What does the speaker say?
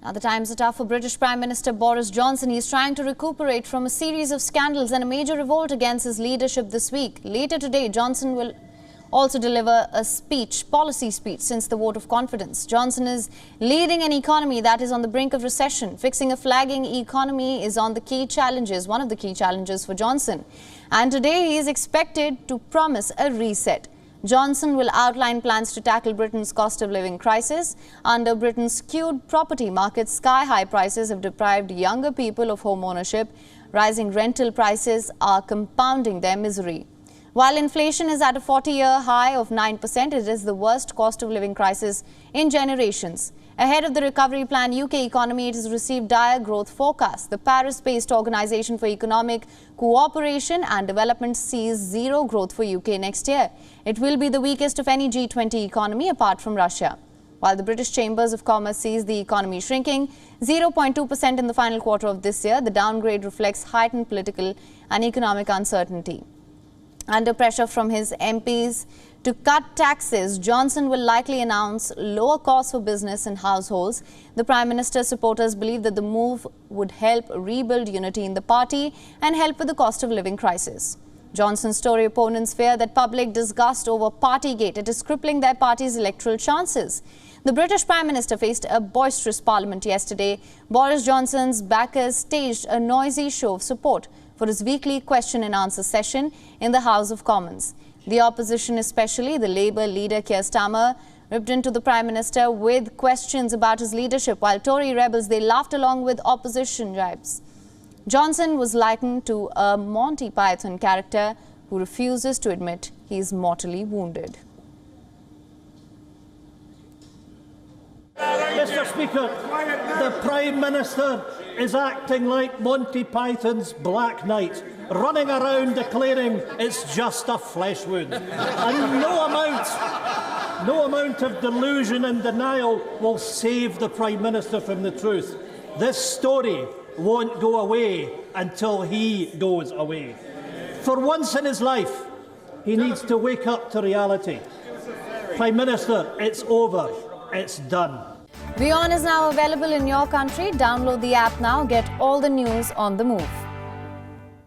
Now, the times are tough for British Prime Minister Boris Johnson. He's trying to recuperate from a series of scandals and a major revolt against his leadership this week. Later today, Johnson will also deliver a policy speech since the vote of confidence. Johnson is leading an economy that is on the brink of recession. Fixing a flagging economy is one of the key challenges for Johnson. And today he is expected to promise a reset. Johnson will outline plans to tackle Britain's cost of living crisis. Under Britain's skewed property market, sky-high prices have deprived younger people of home ownership. Rising rental prices are compounding their misery. While inflation is at a 40-year high of 9%, it is the worst cost of living crisis in generations. Ahead of the recovery plan UK economy, it has received dire growth forecasts. The Paris-based Organisation for Economic Cooperation and Development sees zero growth for UK next year. It will be the weakest of any G20 economy apart from Russia. While the British Chambers of Commerce sees the economy shrinking 0.2% in the final quarter of this year, the downgrade reflects heightened political and economic uncertainty. Under pressure from his MPs to cut taxes, Johnson will likely announce lower costs for business and households. The Prime Minister's supporters believe that the move would help rebuild unity in the party and help with the cost of living crisis. Johnson's Tory opponents fear that public disgust over Partygate is crippling their party's electoral chances. The British Prime Minister faced a boisterous parliament yesterday. Boris Johnson's backers staged a noisy show of support for his weekly question and answer session in the House of Commons. The opposition, especially the Labour leader Keir Starmer, ripped into the Prime Minister with questions about his leadership, while Tory rebels, they laughed along with opposition jibes. Johnson was likened to a Monty Python character who refuses to admit he is mortally wounded. Mr. Speaker, the Prime Minister is acting like Monty Python's Black Knight, running around declaring it's just a flesh wound. And no amount of delusion and denial will save the Prime Minister from the truth. This story won't go away until he goes away. For once in his life, he needs to wake up to reality. Prime Minister, it's over. It's done. WION is now available in your country. Download the app now. Get all the news on the move.